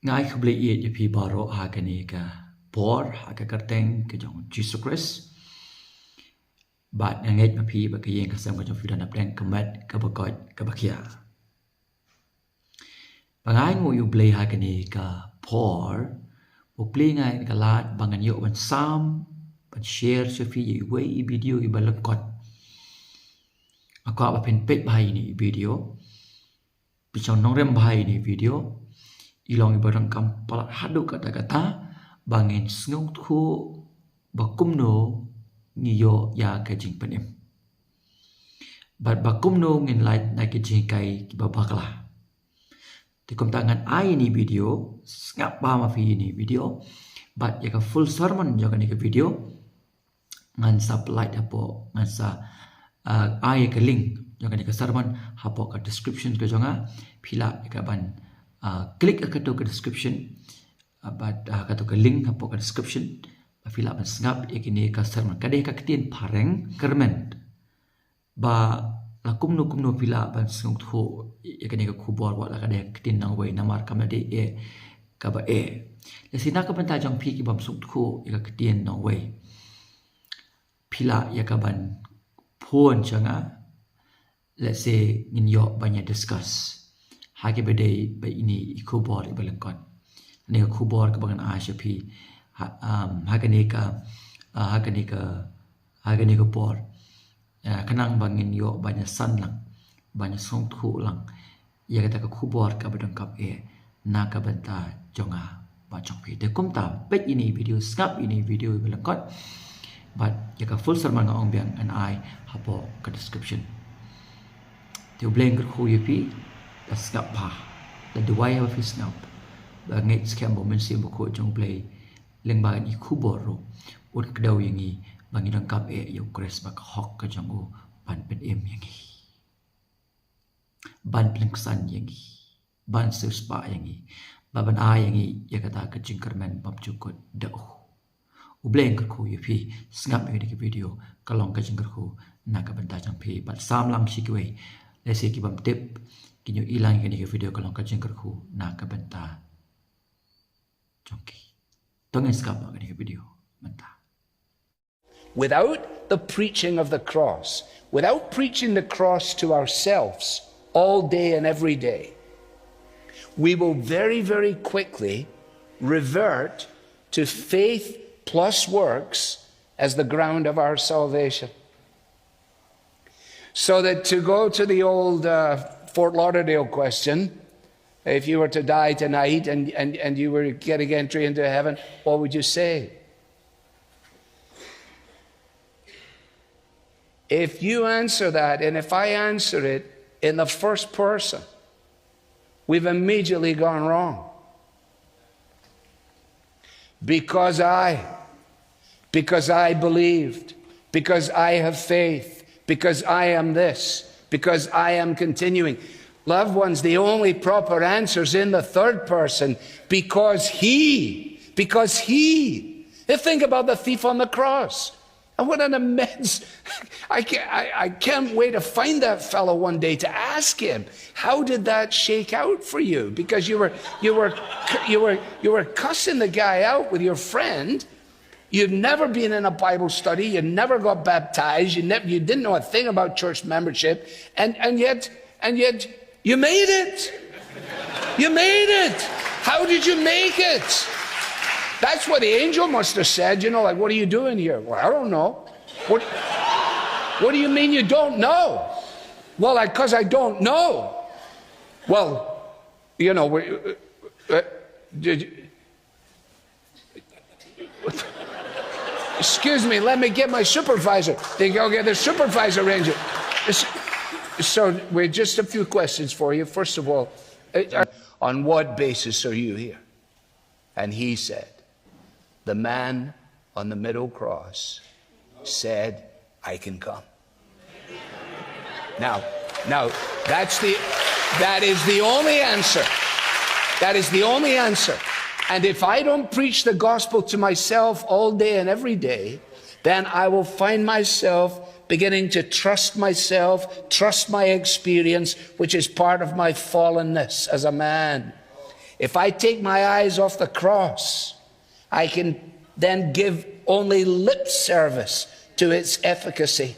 ngay không lấy ý cho phi baro hagani ka por hagakarteng ke Jong Jesus Khrist bạn ngay mà phi ba cái cái xem cái trong video nạp đen Khmat cái bậc coi cái bậc kia và ngay ngồi dùng play hagani ka por một play ngay cái lát bằng anh hiệu bằng sam bằng share cho phi vậy video cái balak code aku apa pen pet bahai ni video pichon nongrem bahai ni video ilong ibarang kam palat hadu kata-kata bangin sngap khu bakumno ngiyo ya ka Jingkren em bat bakumno ngin light na ke jingkai ki babakla ti kom tangan ai ni video Sngap ba ma fi ni video bat ya ka full sermon jo ka ni ke video ngan sa light apo ngan sa ai ke link jo ka ni ke sermon hapo ka description ke jonga phila ka ban klik ke to ke description but ka to ke link hapo ka description phila ban Sngap ikini ka sermon kade ka kitien pareng kerment ba la kumno phila ban sung tho ikini ka khubor wa la kade kitien nang wei namar kam de e ka ba e le sina ka ban ta jong phi ki bam sung tho ka kitien nang wei phila ya ka ban phone changa let's say in yo banya discuss hage bede ba ini khubor ibalangkon ne khubor ka bangan a shapi hagani ka por kanang bangin yo banyak san lang banyak song thu lang ya kata ka khubor ka badangkap e na ka banta jonga ba chong pi de kum ta pet ini video Sngap ini video belangkot but ya ka full sermon ngong biang and I hapo ka description tu bleng khu yupi da Sngap pa da duwai of Sngap ba ngai scam moment sim ko jong play leng ba ni khuboro ut kdaw yangi bangi rangkap e yo Khrist ba hok ka jangu ban pen em yangi ban plengsan yangi ban suspa yangi baban a yangi yakata ka Jingkren bab chukot da ubleng ko yupi Sngap ngi ki video kalong ka Jingkren ko na ka banta jang phi bat sam lang shikwe lese ki bam tip kinyo ilang ki video kalong ka Jingkren ko na ka banta jongki without the preaching of the cross, without preaching the cross to ourselves all day and every day, we will very, very quickly revert to faith plus works as the ground of our salvation. So that to go to the old Fort Lauderdale question, if you were to die tonight and you were getting entry into heaven, what would you say? If you answer that, and if I answer it in the first person, we've immediately gone wrong. Because I believed, because I have faith, because I am this, because I am continuing. Loved ones, the only proper answer is in the third person, because he. Think about the thief on the cross. And what an immense, I can't wait to find that fellow one day to ask him, how did that shake out for you? Because you were cussing the guy out with your friend. You'd never been in a Bible study. You never got baptized. You didn't know a thing about church membership. And yet, you made it. You made it. How did you make it? That's what the angel must have said. You know, like, what are you doing here? Well, I don't know. What do you mean you don't know? Well, because I don't know. Well, you know, excuse me, let me get my supervisor. They go get the supervisor ranger. So, we're just a few questions for you. First of all, on what basis are you here? And he said, the man on the middle cross said, I can come. Now, that is the only answer. That is the only answer. And if I don't preach the gospel to myself all day and every day, then I will find myself beginning to trust myself, trust my experience, which is part of my fallenness as a man. If I take my eyes off the cross, I can then give only lip service to its efficacy,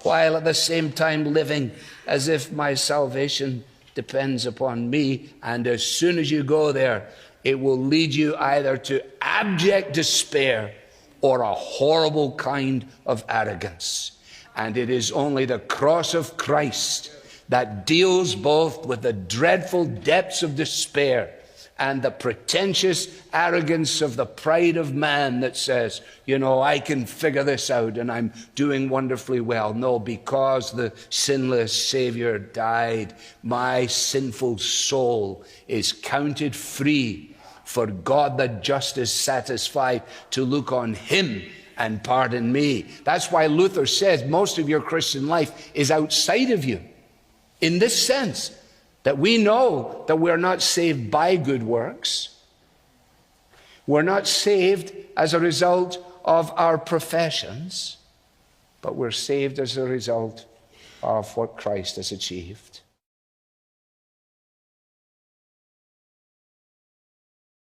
while at the same time living as if my salvation depends upon me. And as soon as you go there, it will lead you either to abject despair or a horrible kind of arrogance. And it is only the cross of Christ that deals both with the dreadful depths of despair and the pretentious arrogance of the pride of man that says, you know, I can figure this out and I'm doing wonderfully well. No, because the sinless Savior died, my sinful soul is counted free, for God the just is satisfied to look on him and pardon me. That's why Luther says most of your Christian life is outside of you, in this sense, that we know that we're not saved by good works. We're not saved as a result of our professions, but we're saved as a result of what Christ has achieved.